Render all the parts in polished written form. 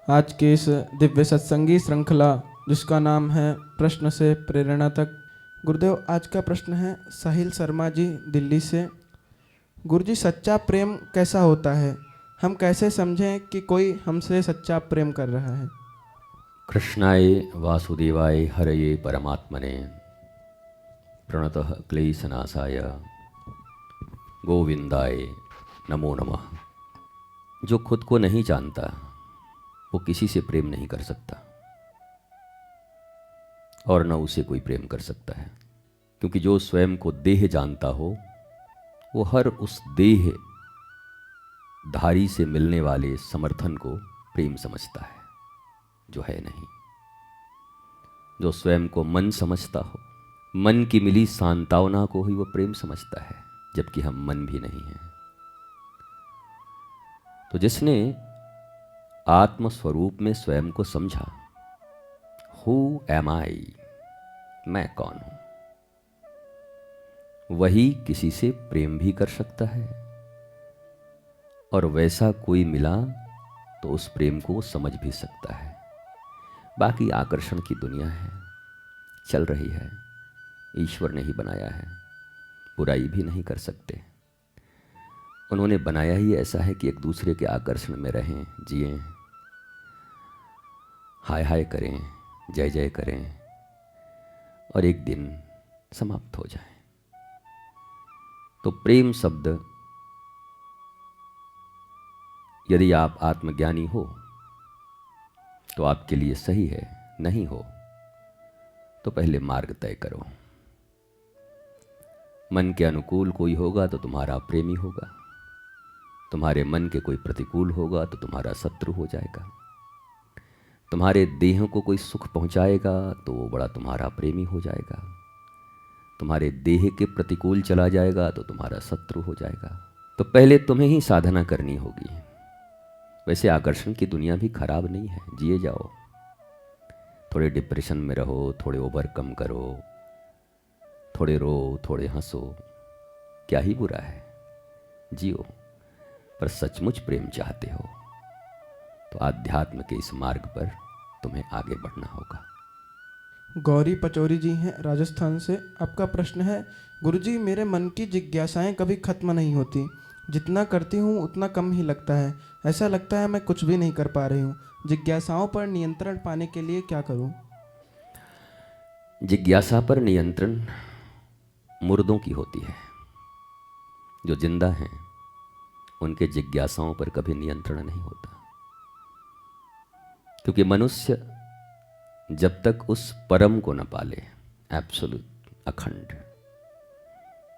आज के इस दिव्य सत्संगी श्रृंखला जिसका नाम है प्रश्न से प्रेरणा तक। गुरुदेव, आज का प्रश्न है साहिल शर्मा जी दिल्ली से। गुरुजी, सच्चा प्रेम कैसा होता है? हम कैसे समझें कि कोई हमसे सच्चा प्रेम कर रहा है? कृष्णाय वासुदेवाय हरये परमात्मने प्रणतः क्लेशनाशाय गोविंदाय नमो नमः। जो खुद को नहीं जानता वो किसी से प्रेम नहीं कर सकता और न उसे कोई प्रेम कर सकता है, क्योंकि जो स्वयं को देह जानता हो वो हर उस देह धारी से मिलने वाले समर्थन को प्रेम समझता है, जो है नहीं। जो स्वयं को मन समझता हो, मन की मिली सांत्वना को ही वो प्रेम समझता है, जबकि हम मन भी नहीं हैं। तो जिसने आत्म स्वरूप में स्वयं को समझा, हु एम आई, मैं कौन हूं, वही किसी से प्रेम भी कर सकता है, और वैसा कोई मिला तो उस प्रेम को समझ भी सकता है। बाकी आकर्षण की दुनिया है, चल रही है, ईश्वर ने ही बनाया है, बुराई भी नहीं कर सकते। उन्होंने बनाया ही ऐसा है कि एक दूसरे के आकर्षण में रहें, जिएं, हाय हाय करें, जय जय करें, और एक दिन समाप्त हो जाए। तो प्रेम शब्द, यदि आप आत्मज्ञानी हो तो आपके लिए सही है, नहीं हो तो पहले मार्ग तय करो। मन के अनुकूल कोई होगा तो तुम्हारा प्रेमी होगा, तुम्हारे मन के कोई प्रतिकूल होगा तो तुम्हारा शत्रु हो जाएगा। तुम्हारे देह को कोई सुख पहुंचाएगा तो वो बड़ा तुम्हारा प्रेमी हो जाएगा, तुम्हारे देह के प्रतिकूल चला जाएगा तो तुम्हारा शत्रु हो जाएगा। तो पहले तुम्हें ही साधना करनी होगी। वैसे आकर्षण की दुनिया भी खराब नहीं है, जिए जाओ, थोड़े डिप्रेशन में रहो, थोड़े ओवरकम करो, थोड़े रो, थोड़े हंसो, क्या ही बुरा है, जियो। पर सचमुच प्रेम चाहते हो तो आध्यात्म के इस मार्ग पर तुम्हें आगे बढ़ना होगा। गौरी पचौरी जी हैं राजस्थान से। आपका प्रश्न है, गुरुजी, मेरे मन की जिज्ञासाएं कभी खत्म नहीं होती, जितना करती हूँ उतना कम ही लगता है। ऐसा लगता है मैं कुछ भी नहीं कर पा रही हूँ। जिज्ञासाओं पर नियंत्रण पाने के लिए क्या करूँ? जिज्ञासा पर नियंत्रण मुर्दों की होती है। जो जिंदा हैं उनके जिज्ञासाओं पर कभी नियंत्रण नहीं होता, क्योंकि मनुष्य जब तक उस परम को न पाले, एब्सोल्यूट, अखंड,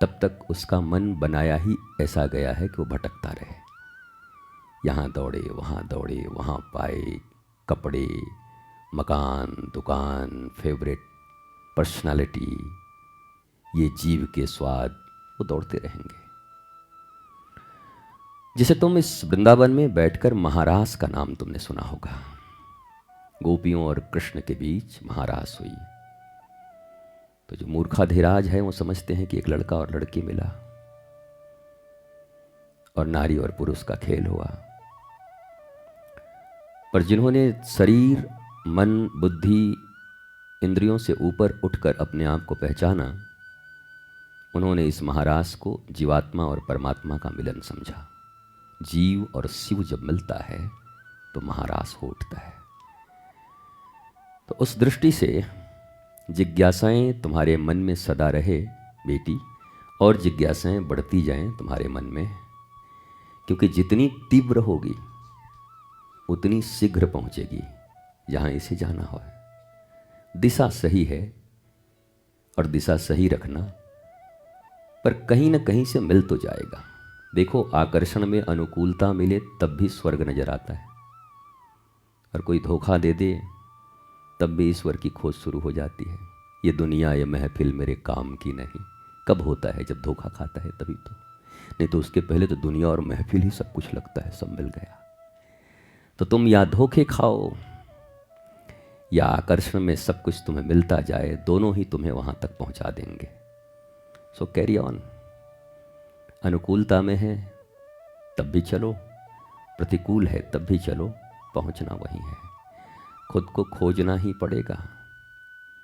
तब तक उसका मन बनाया ही ऐसा गया है कि वो भटकता रहे। यहाँ दौड़े, वहाँ पाए, कपड़े, मकान, दुकान, फेवरेट, पर्सनालिटी, ये जीव के स्वाद, वो दौड़ते रहेंगे। जिसे तुम इस वृंदावन में बैठकर महारास का नाम तुमने सुना होगा। गोपियों और कृष्ण के बीच महारास हुई। तो जो मूर्खाधिराज है वो समझते हैं कि एक लड़का और लड़की मिला और नारी और पुरुष का खेल हुआ। पर जिन्होंने शरीर, मन, बुद्धि, इंद्रियों से ऊपर उठकर अपने आप को पहचाना, उन्होंने इस महारास को जीवात्मा और परमात्मा का मिलन समझा। जीव और शिव जब मिलता है तो महारास हो उठता है। तो उस दृष्टि से जिज्ञासाएं तुम्हारे मन में सदा रहे बेटी, और जिज्ञासाएं बढ़ती जाएं तुम्हारे मन में, क्योंकि जितनी तीव्र होगी उतनी शीघ्र पहुंचेगी जहां इसे जाना हो। दिशा सही है और दिशा सही रखना, पर कहीं ना कहीं से मिल तो जाएगा। देखो, आकर्षण में अनुकूलता मिले तब भी स्वर्ग नजर आता है, और कोई धोखा दे दे तब भी ईश्वर की खोज शुरू हो जाती है। ये दुनिया, ये महफिल मेरे काम की नहीं। कब होता है? जब धोखा खाता है तभी तो, नहीं तो उसके पहले तो दुनिया और महफिल ही सब कुछ लगता है, सब मिल गया। तो तुम या धोखे खाओ या आकर्षण में सब कुछ तुम्हें मिलता जाए, दोनों ही तुम्हें वहां तक पहुंचा देंगे। सो कैरी ऑन। अनुकूलता में है तब भी चलो, प्रतिकूल है तब भी चलो, पहुंचना वहीं है। खुद को खोजना ही पड़ेगा,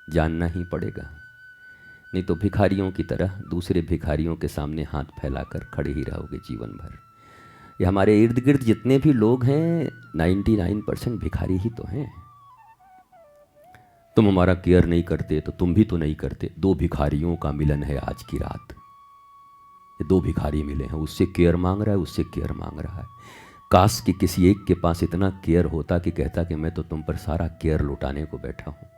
जानना ही पड़ेगा, नहीं तो भिखारियों की तरह दूसरे भिखारियों के सामने हाथ फैलाकर खड़े ही रहोगे जीवन भर। ये हमारे इर्द गिर्द जितने भी लोग हैं 99% भिखारी ही तो हैं। तुम हमारा केयर नहीं करते तो तुम भी तो नहीं करते। दो भिखारियों का मिलन है आज की रात। ये दो भिखारी मिले हैं, उससे केयर मांग रहा है, उससे केयर मांग रहा है। काश कि किसी एक के पास इतना केयर होता कि कहता कि मैं तो तुम पर सारा केयर लुटाने को बैठा हूं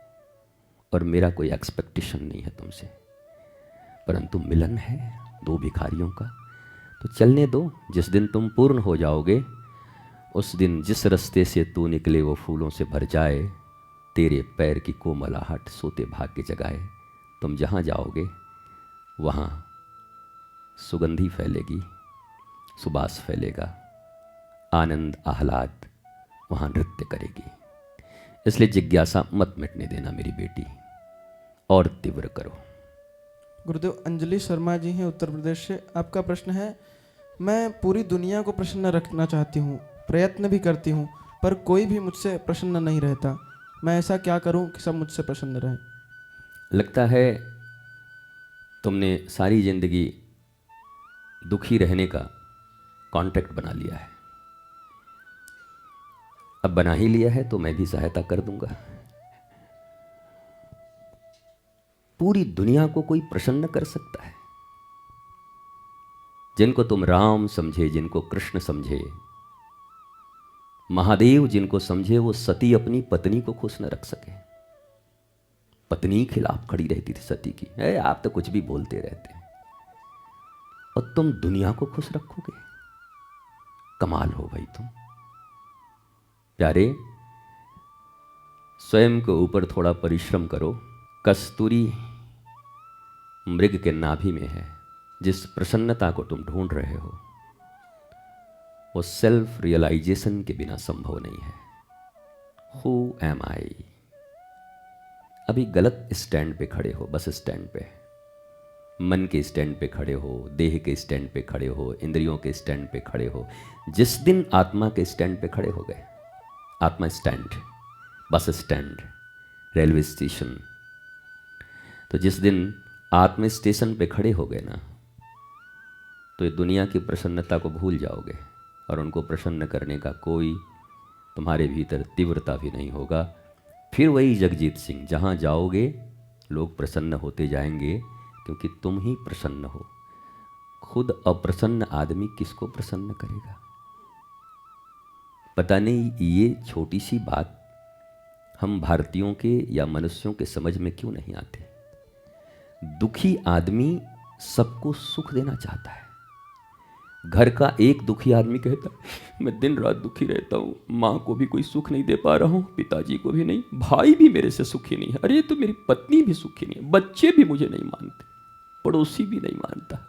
और मेरा कोई एक्सपेक्टेशन नहीं है तुमसे। परंतु मिलन है दो भिखारियों का, तो चलने दो। जिस दिन तुम पूर्ण हो जाओगे उस दिन जिस रास्ते से तू निकले वो फूलों से भर जाए, तेरे पैर की कोमलाहट सोते भाग्य जगाए। तुम जहाँ जाओगे वहाँ सुगंधी फैलेगी, सुबास फैलेगा, आनंद आह्लाद वहाँ नृत्य करेगी। इसलिए जिज्ञासा मत मिटने देना मेरी बेटी, और तीव्र करो। गुरुदेव अंजलि शर्मा जी हैं उत्तर प्रदेश से। आपका प्रश्न है, मैं पूरी दुनिया को प्रसन्न रखना चाहती हूँ, प्रयत्न भी करती हूँ, पर कोई भी मुझसे प्रसन्न नहीं रहता। मैं ऐसा क्या करूँ कि सब मुझसे प्रसन्न रहें? लगता है तुमने सारी जिंदगी दुखी रहने का कॉन्ट्रैक्ट बना लिया है। अब बना ही लिया है तो मैं भी सहायता कर दूंगा। पूरी दुनिया को कोई प्रसन्न कर सकता है? जिनको तुम राम समझे, जिनको कृष्ण समझे, महादेव जिनको समझे, वो सती अपनी पत्नी को खुश न रख सके। पत्नी खिलाफ खड़ी रहती थी सती की, आप तो कुछ भी बोलते रहते हैं, और तुम दुनिया को खुश रखोगे? कमाल हो भाई तुम। प्यारे, स्वयं के ऊपर थोड़ा परिश्रम करो। कस्तूरी मृग के नाभि में है। जिस प्रसन्नता को तुम ढूंढ रहे हो वो सेल्फ रियलाइजेशन के बिना संभव नहीं है। हु एम आई? अभी गलत स्टैंड पे खड़े हो, बस स्टैंड पे, मन के स्टैंड पे खड़े हो, देह के स्टैंड पे खड़े हो, इंद्रियों के स्टैंड पे खड़े हो। जिस दिन आत्मा के स्टैंड पे खड़े हो गए, आत्मा stand, bus stand, railway station, तो जिस दिन आत्म स्टेशन पे खड़े हो गए ना, तो ये दुनिया की प्रसन्नता को भूल जाओगे और उनको प्रसन्न करने का कोई तुम्हारे भीतर तीव्रता भी नहीं होगा। फिर वही जगजीत सिंह, जहाँ जाओगे लोग प्रसन्न होते जाएंगे क्योंकि तुम ही प्रसन्न हो। खुद अप्रसन्न आदमी किसको प्रसन्न करेगा? पता नहीं ये छोटी सी बात हम भारतीयों के या मनुष्यों के समझ में क्यों नहीं आते। दुखी आदमी सबको सुख देना चाहता है। घर का एक दुखी आदमी कहता है मैं दिन रात दुखी रहता हूँ, माँ को भी कोई सुख नहीं दे पा रहा हूँ, पिताजी को भी नहीं, भाई भी मेरे से सुखी नहीं है, अरे तो मेरी पत्नी भी सुखी नहीं है, बच्चे भी मुझे नहीं मानते, पड़ोसी भी नहीं मानता।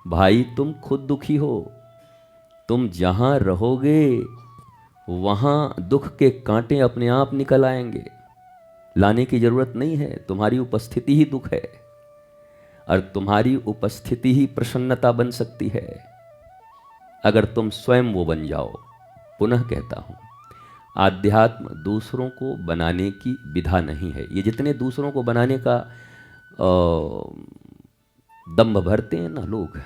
भाई तुम खुद दुखी हो। तुम जहाँ रहोगे वहाँ दुख के कांटे अपने आप निकल आएंगे। लाने की जरूरत नहीं है, तुम्हारी उपस्थिति ही दुख है और तुम्हारी उपस्थिति ही प्रसन्नता बन सकती है अगर तुम स्वयं वो बन जाओ। पुनः कहता हूँ, आध्यात्म दूसरों को बनाने की विधा नहीं है। ये जितने दूसरों को बनाने का दम्भ भरते हैं ना लोग,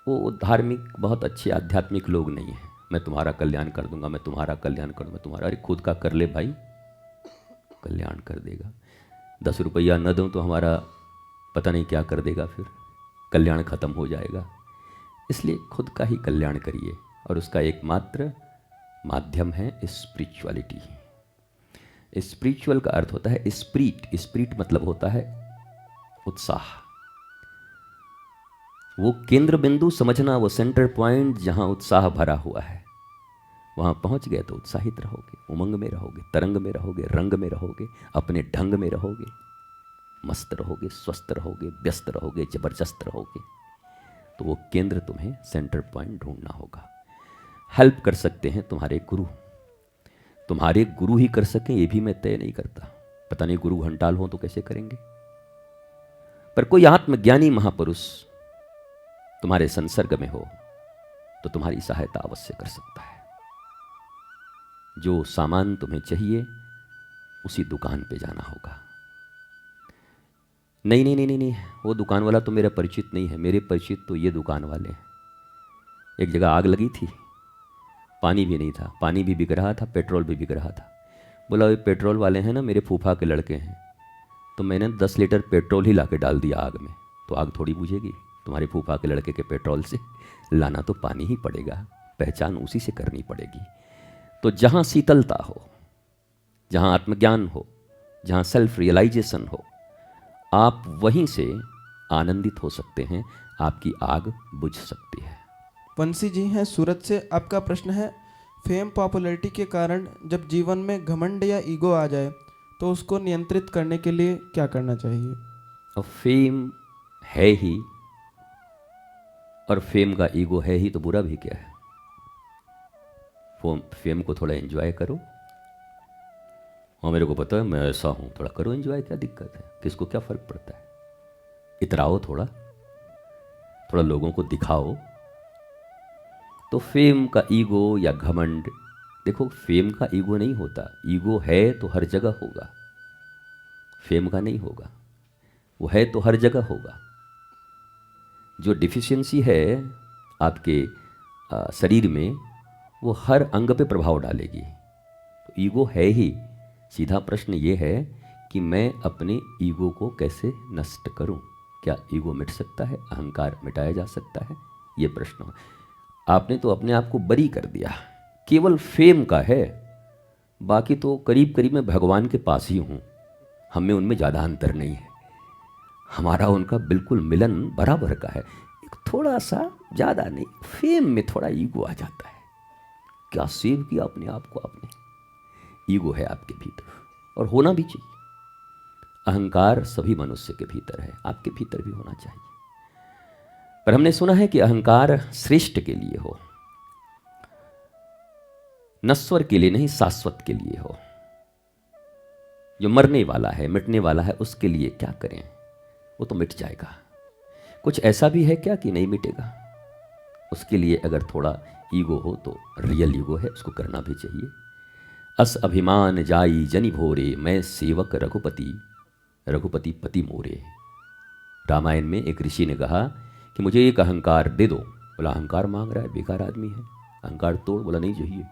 वो धार्मिक बहुत अच्छे आध्यात्मिक लोग नहीं हैं। मैं तुम्हारा कल्याण कर दूंगा, मैं तुम्हारा कल्याण कर दूंगा, तुम्हारा, अरे खुद का कर ले भाई, कल्याण कर देगा। 10 रुपया न दूं तो हमारा पता नहीं क्या कर देगा, फिर कल्याण खत्म हो जाएगा। इसलिए खुद का ही कल्याण करिए और उसका एकमात्र माध्यम है स्पिरिचुअलिटी। स्पिरिचुअल का अर्थ होता है स्पिरिट। स्पिरिट मतलब होता है उत्साह। वो केंद्र बिंदु समझना, वो सेंटर पॉइंट जहां उत्साह भरा हुआ है, वहां पहुंच गए तो उत्साहित रहोगे, उमंग में रहोगे, तरंग में रहोगे, रंग में रहोगे, अपने ढंग में रहोगे, मस्त रहोगे, स्वस्थ रहोगे, व्यस्त रहोगे, जबरदस्त रहोगे। तो वो केंद्र तुम्हें सेंटर पॉइंट ढूंढना होगा। हेल्प कर सकते हैं तुम्हारे गुरु। तुम्हारे गुरु ही कर सकें ये भी मैं तय नहीं करता। पता नहीं गुरु घंटाल हो तो कैसे करेंगे, पर कोई आत्मज्ञानी महापुरुष तुम्हारे संसर्ग में हो तो तुम्हारी सहायता अवश्य कर सकता है। जो सामान तुम्हें चाहिए उसी दुकान पे जाना होगा। नहीं नहीं नहीं नहीं नहीं, वो दुकान वाला तो मेरा परिचित नहीं है, मेरे परिचित तो ये दुकान वाले हैं। एक जगह आग लगी थी, पानी भी नहीं था, पानी भी बिक रहा था, पेट्रोल भी बिक रहा था। बोला ये पेट्रोल वाले हैं ना, मेरे फूफा के लड़के हैं, तो मैंने 10 लीटर पेट्रोल ही ला के डाल दिया आग में, तो आग थोड़ी बुझेगी। तुम्हारे फूफा के लड़के के पेट्रोल से लाना तो पानी ही पड़ेगा, पहचान उसी से करनी पड़ेगी। तो जहाँ शीतलता हो, जहाँ आत्मज्ञान हो, जहाँ सेल्फ रियलाइजेशन हो, आप वहीं से आनंदित हो सकते हैं, आपकी आग बुझ सकती है। वंशी जी हैं सूरत से। आपका प्रश्न है, फेम पॉपुलैरिटी के कारण जब जीवन में घमंड या ईगो आ जाए तो उसको नियंत्रित करने के लिए क्या करना चाहिए? और फेम है ही, और फेम का ईगो है ही, तो बुरा भी क्या है? फेम को थोड़ा एंजॉय करो। हाँ मेरे को पता है मैं ऐसा हूँ, थोड़ा करो एंजॉय, क्या दिक्कत है? किसको क्या फर्क पड़ता है? इतराओ थोड़ा, थोड़ा लोगों को दिखाओ। तो फेम का ईगो या घमंड, देखो फेम का ईगो नहीं होता, ईगो है तो हर जगह होगा, फेम का नहीं होगा। वो है तो हर जगह होगा। जो डिफिशियंसी है आपके शरीर में, वो हर अंग पे प्रभाव डालेगी। तो ईगो है ही। सीधा प्रश्न ये है कि मैं अपने ईगो को कैसे नष्ट करूं? क्या ईगो मिट सकता है? अहंकार मिटाया जा सकता है? ये प्रश्न हो। आपने तो अपने आप को बरी कर दिया, केवल फेम का है, बाकी तो करीब करीब मैं भगवान के पास ही हूँ, हमें उनमें ज़्यादा अंतर नहीं है, हमारा उनका बिल्कुल मिलन बराबर का है। एक थोड़ा सा ज़्यादा नहीं, फेम में थोड़ा ईगो आ जाता है। क्या सेव किया अपने आप को आपने? ईगो है आपके भीतर, और होना भी चाहिए। अहंकार सभी मनुष्य के भीतर है, आपके भीतर भी होना चाहिए। पर हमने सुना है कि अहंकार श्रेष्ठ के लिए हो, नश्वर के लिए नहीं, शाश्वत के लिए हो। जो मरने वाला है, मिटने वाला है, उसके लिए क्या करें? वो तो मिट जाएगा। कुछ ऐसा भी है क्या कि नहीं मिटेगा? उसके लिए अगर थोड़ा ईगो हो तो रियल ईगो है, उसको करना भी चाहिए। अस अभिमान जाई जनि भोरे, मैं सेवक रघुपति, रघुपति पति मोरे। रामायण में एक ऋषि ने कहा कि मुझे एक अहंकार दे दो। बोला अहंकार मांग रहा है, बेकार आदमी है, अहंकार तोड़। बोला नहीं चाहिए।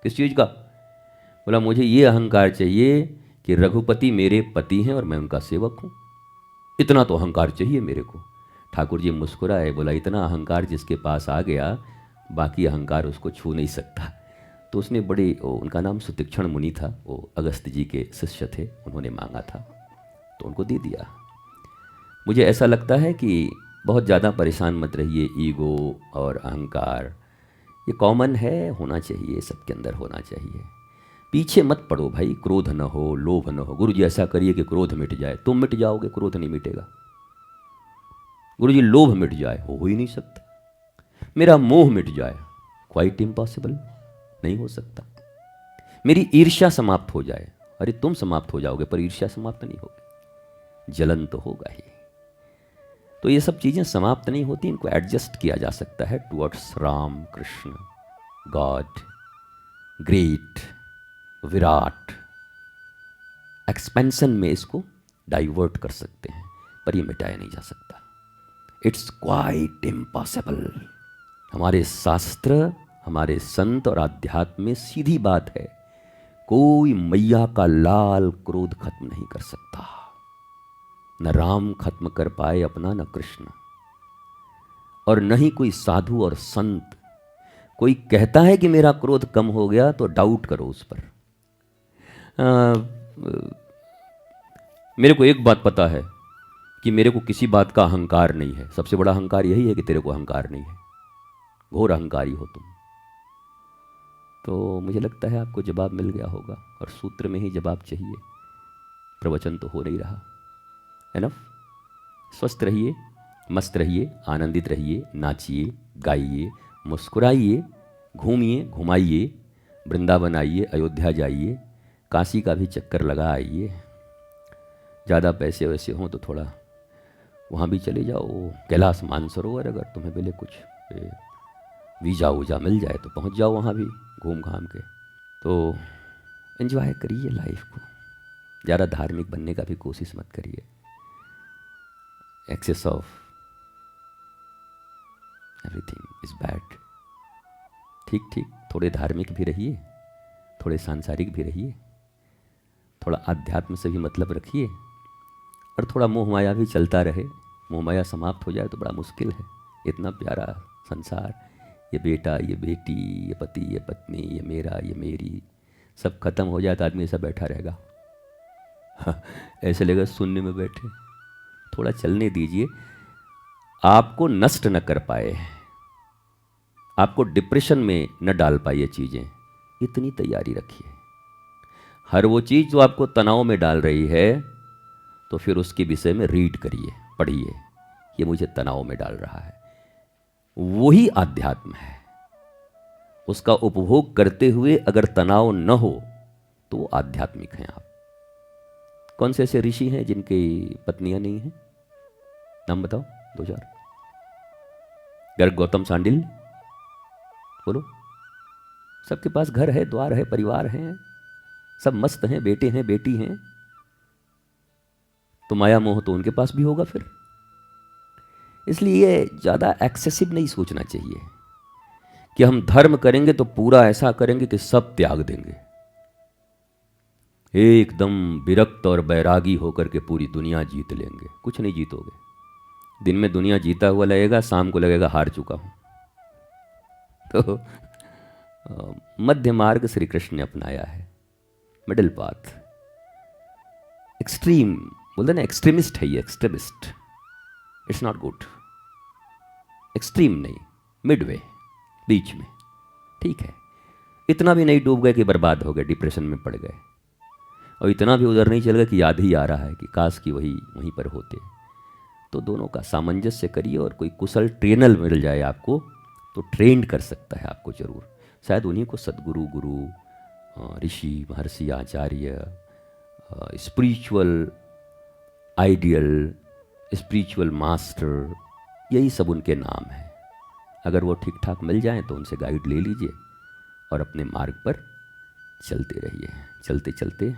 किस चीज़ का? बोला मुझे ये अहंकार चाहिए कि रघुपति मेरे पति हैं और मैं उनका सेवक हूँ, इतना तो अहंकार चाहिए मेरे को। ठाकुर जी मुस्कुराए, बोला इतना अहंकार जिसके पास आ गया, बाकी अहंकार उसको छू नहीं सकता। तो उसने बड़े, उनका नाम सुतीक्षण मुनि था, वो अगस्त जी के शिष्य थे, उन्होंने मांगा था तो उनको दे दिया। मुझे ऐसा लगता है कि बहुत ज़्यादा परेशान मत रहिए। ईगो और अहंकार ये कॉमन है, होना चाहिए, सबके अंदर होना चाहिए। पीछे मत पड़ो भाई, क्रोध न हो, लोभ न हो। गुरु जी ऐसा करिए कि क्रोध मिट जाए, तुम मिट जाओगे, क्रोध नहीं मिटेगा। गुरु जी लोभ मिट जाए, हो ही नहीं सकता। मेरा मोह मिट जाए, क्वाइट इम्पॉसिबल, नहीं हो सकता। मेरी ईर्ष्या समाप्त हो जाए, अरे तुम समाप्त हो जाओगे पर ईर्ष्या समाप्त नहीं होगी, जलन तो होगा ही। तो ये सब चीज़ें समाप्त नहीं होती, इनको एडजस्ट किया जा सकता है towards Ram, Krishna, God, great, Virat. Expansion में इसको डाइवर्ट कर सकते हैं, पर ये मिटाया नहीं जा सकता। It's quite impossible. हमारे शास्त्र, हमारे संत और आध्यात्म में सीधी बात है, कोई मैया का लाल क्रोध खत्म नहीं कर सकता। न राम खत्म कर पाए अपना, न कृष्ण, और न ही कोई साधु और संत। कोई कहता है कि मेरा क्रोध कम हो गया तो डाउट करो उस पर। मेरे को एक बात पता है कि मेरे को किसी बात का अहंकार नहीं है। सबसे बड़ा अहंकार यही है कि तेरे को अहंकार नहीं है, घोर अहंकारी हो तुम। तो मुझे लगता है आपको जवाब मिल गया होगा, और सूत्र में ही जवाब चाहिए, प्रवचन तो हो नहीं रहा। एनफ। स्वस्थ रहिए, मस्त रहिए, आनंदित रहिए, नाचिए, गाइए, मुस्कुराइए, घूमिए, घुमाइए, वृंदावन आइए, अयोध्या जाइए, काशी का भी चक्कर लगा आइए। ज़्यादा पैसे वैसे हों तो थोड़ा वहाँ भी चले जाओ, कैलाश मानसरोवर, अगर तुम्हें मिले कुछ वीज़ा वूजा मिल जाए तो पहुँच जाओ वहाँ भी घूम घाम के। तो एंजॉय करिए लाइफ को, ज़्यादा धार्मिक बनने का भी कोशिश मत करिए। Excess of everything is bad. ठीक ठीक, थोड़े धार्मिक भी रहिए, थोड़े सांसारिक भी रहिए, थोड़ा अध्यात्म से भी मतलब रखिए, और थोड़ा मोह माया भी चलता रहे। मोह माया समाप्त हो जाए तो बड़ा मुश्किल है। इतना प्यारा संसार, ये बेटा, ये बेटी, ये पति, ये पत्नी, ये मेरा, ये मेरी, सब खत्म हो जाए तो आदमी ऐसा बैठा रहेगा। हाँ, ऐसे लगेगा शून्य में बैठे। थोड़ा चलने दीजिए, आपको नष्ट न कर पाए, आपको डिप्रेशन में न डाल पाए ये चीज़ें, इतनी तैयारी रखिए। हर वो चीज़ जो आपको तनाव में डाल रही है, तो फिर उसके विषय में रीड करिए, पढ़िए, ये मुझे तनाव में डाल रहा है। वही आध्यात्म है। उसका उपभोग करते हुए अगर तनाव न हो तो वो आध्यात्मिक हैं आप। कौन से ऐसे ऋषि हैं जिनकी पत्नियां नहीं हैं? नाम बताओ दो चार। गर्ग गौतम सांडिल, बोलो। सबके पास घर है, द्वार है, परिवार हैं, सब मस्त हैं, बेटे हैं, बेटी हैं। तो माया मोह तो उनके पास भी होगा फिर। इसलिए ये ज़्यादा एक्सेसिव नहीं सोचना चाहिए कि हम धर्म करेंगे तो पूरा ऐसा करेंगे कि सब त्याग देंगे, एकदम विरक्त और बैरागी होकर के पूरी दुनिया जीत लेंगे। कुछ नहीं जीतोगे। दिन में दुनिया जीता हुआ लगेगा, शाम को लगेगा हार चुका हूं। तो मध्य मार्ग श्री कृष्ण ने अपनाया है, मिडिल पाथ। एक्सट्रीम बोलते ना, एक्सट्रीमिस्ट है ये, extremist. It's not good. Extreme नहीं, मिडवे, बीच में, ठीक है। इतना भी नहीं डूब गए कि बर्बाद हो गए, डिप्रेशन में पड़ गए, और इतना भी उधर नहीं चल गया कि याद ही आ रहा है कि काश कि वहीं पर होते। तो दोनों का सामंजस्य करिए, और कोई कुशल ट्रेनर मिल जाए आपको तो ट्रेंड कर सकता है आपको जरूर। शायद उन्हीं को सदगुरु, गुरु, ऋषि, महर्षि, आचार्य, स्पिरिचुअल आइडियल, स्पिरिचुअल मास्टर, यही सब उनके नाम हैं। अगर वो ठीक ठाक मिल जाएं तो उनसे गाइड ले लीजिए और अपने मार्ग पर चलते रहिए। चलते चलते